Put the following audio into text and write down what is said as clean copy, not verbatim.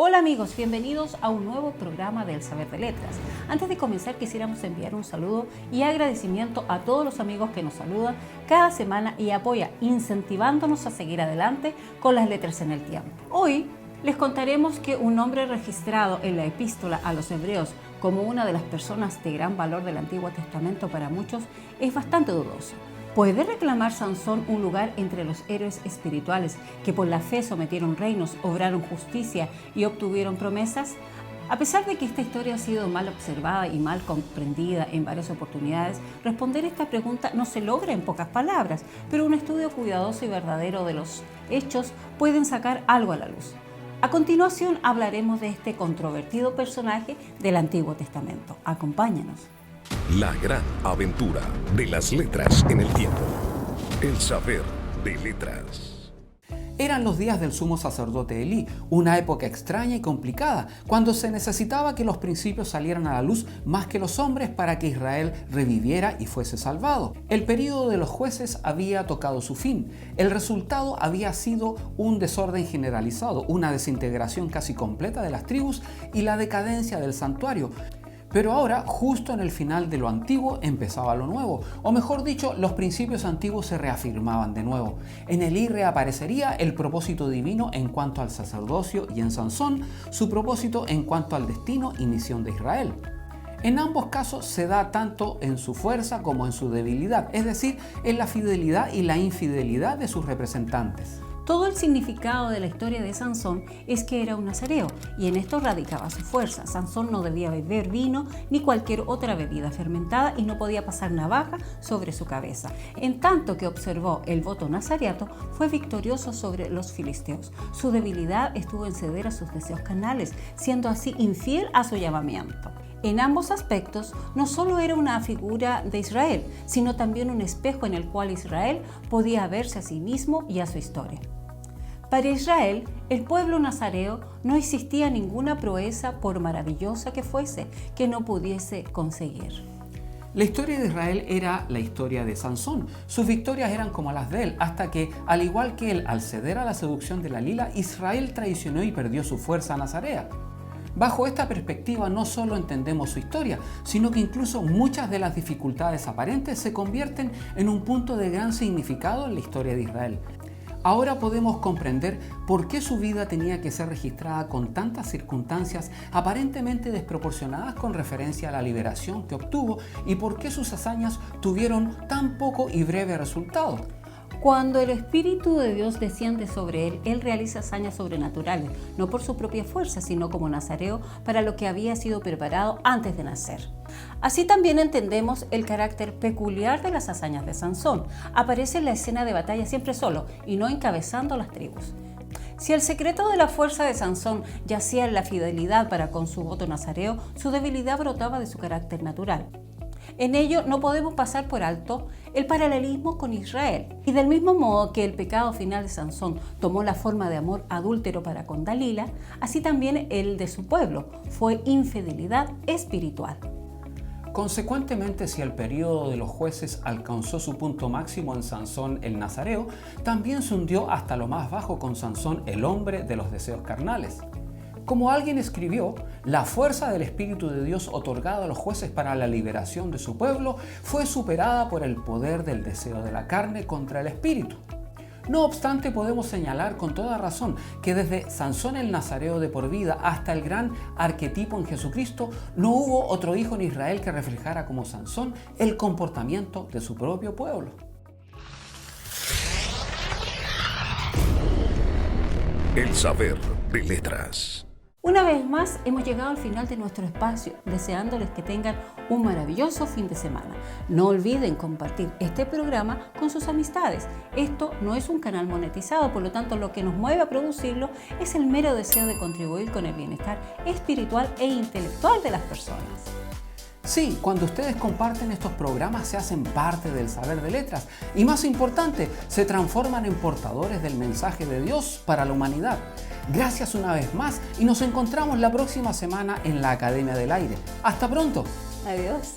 Hola amigos, bienvenidos a un nuevo programa del Saber de Letras. Antes de comenzar quisiéramos enviar un saludo y agradecimiento a todos los amigos que nos saludan cada semana y apoyan, incentivándonos a seguir adelante con las letras en el tiempo. Hoy les contaremos que un nombre registrado en la epístola a los hebreos como una de las personas de gran valor del Antiguo Testamento para muchos es bastante dudoso. ¿Puede reclamar Sansón un lugar entre los héroes espirituales que por la fe sometieron reinos, obraron justicia y obtuvieron promesas? A pesar de que esta historia ha sido mal observada y mal comprendida en varias oportunidades, responder esta pregunta no se logra en pocas palabras, pero un estudio cuidadoso y verdadero de los hechos pueden sacar algo a la luz. A continuación hablaremos de este controvertido personaje del Antiguo Testamento. Acompáñanos. La gran aventura de las letras en el tiempo. El saber de letras. Eran los días del sumo sacerdote Elí, una época extraña y complicada, cuando se necesitaba que los principios salieran a la luz más que los hombres para que Israel reviviera y fuese salvado. El período de los jueces había tocado su fin. El resultado había sido un desorden generalizado, una desintegración casi completa de las tribus y la decadencia del santuario. Pero ahora, justo en el final de lo antiguo, empezaba lo nuevo. O mejor dicho, los principios antiguos se reafirmaban de nuevo. En Elí reaparecería el propósito divino en cuanto al sacerdocio y en Sansón su propósito en cuanto al destino y misión de Israel. En ambos casos se da tanto en su fuerza como en su debilidad, es decir, en la fidelidad y la infidelidad de sus representantes. Todo el significado de la historia de Sansón es que era un nazareo y en esto radicaba su fuerza. Sansón no debía beber vino ni cualquier otra bebida fermentada y no podía pasar navaja sobre su cabeza. En tanto que observó el voto nazareato, fue victorioso sobre los filisteos. Su debilidad estuvo en ceder a sus deseos carnales, siendo así infiel a su llamamiento. En ambos aspectos, no solo era una figura de Israel, sino también un espejo en el cual Israel podía verse a sí mismo y a su historia. Para Israel, el pueblo nazareo, no existía ninguna proeza, por maravillosa que fuese, que no pudiese conseguir. La historia de Israel era la historia de Sansón. Sus victorias eran como las de él, hasta que, al igual que él, al ceder a la seducción de Dalila, Israel traicionó y perdió su fuerza nazarea. Bajo esta perspectiva no solo entendemos su historia, sino que incluso muchas de las dificultades aparentes se convierten en un punto de gran significado en la historia de Israel. Ahora podemos comprender por qué su vida tenía que ser registrada con tantas circunstancias aparentemente desproporcionadas con referencia a la liberación que obtuvo y por qué sus hazañas tuvieron tan poco y breve resultado. Cuando el Espíritu de Dios desciende sobre él, él realiza hazañas sobrenaturales, no por su propia fuerza, sino como nazareo para lo que había sido preparado antes de nacer. Así también entendemos el carácter peculiar de las hazañas de Sansón. Aparece en la escena de batalla siempre solo y no encabezando las tribus. Si el secreto de la fuerza de Sansón yacía en la fidelidad para con su voto nazareo, su debilidad brotaba de su carácter natural. En ello no podemos pasar por alto el paralelismo con Israel. Y del mismo modo que el pecado final de Sansón tomó la forma de amor adúltero para con Dalila, así también el de su pueblo fue infidelidad espiritual. Consecuentemente, si el período de los jueces alcanzó su punto máximo en Sansón el nazareo, también se hundió hasta lo más bajo con Sansón el hombre de los deseos carnales. Como alguien escribió, la fuerza del Espíritu de Dios otorgada a los jueces para la liberación de su pueblo fue superada por el poder del deseo de la carne contra el Espíritu. No obstante, podemos señalar con toda razón que desde Sansón el nazareo de por vida hasta el gran arquetipo en Jesucristo, no hubo otro hijo en Israel que reflejara como Sansón el comportamiento de su propio pueblo. El saber de letras. Una vez más hemos llegado al final de nuestro espacio, deseándoles que tengan un maravilloso fin de semana. No olviden compartir este programa con sus amistades. Esto no es un canal monetizado, por lo tanto lo que nos mueve a producirlo es el mero deseo de contribuir con el bienestar espiritual e intelectual de las personas. Sí, cuando ustedes comparten estos programas se hacen parte del saber de letras y, más importante, se transforman en portadores del mensaje de Dios para la humanidad. Gracias una vez más y nos encontramos la próxima semana en la Academia del Aire. ¡Hasta pronto! Adiós.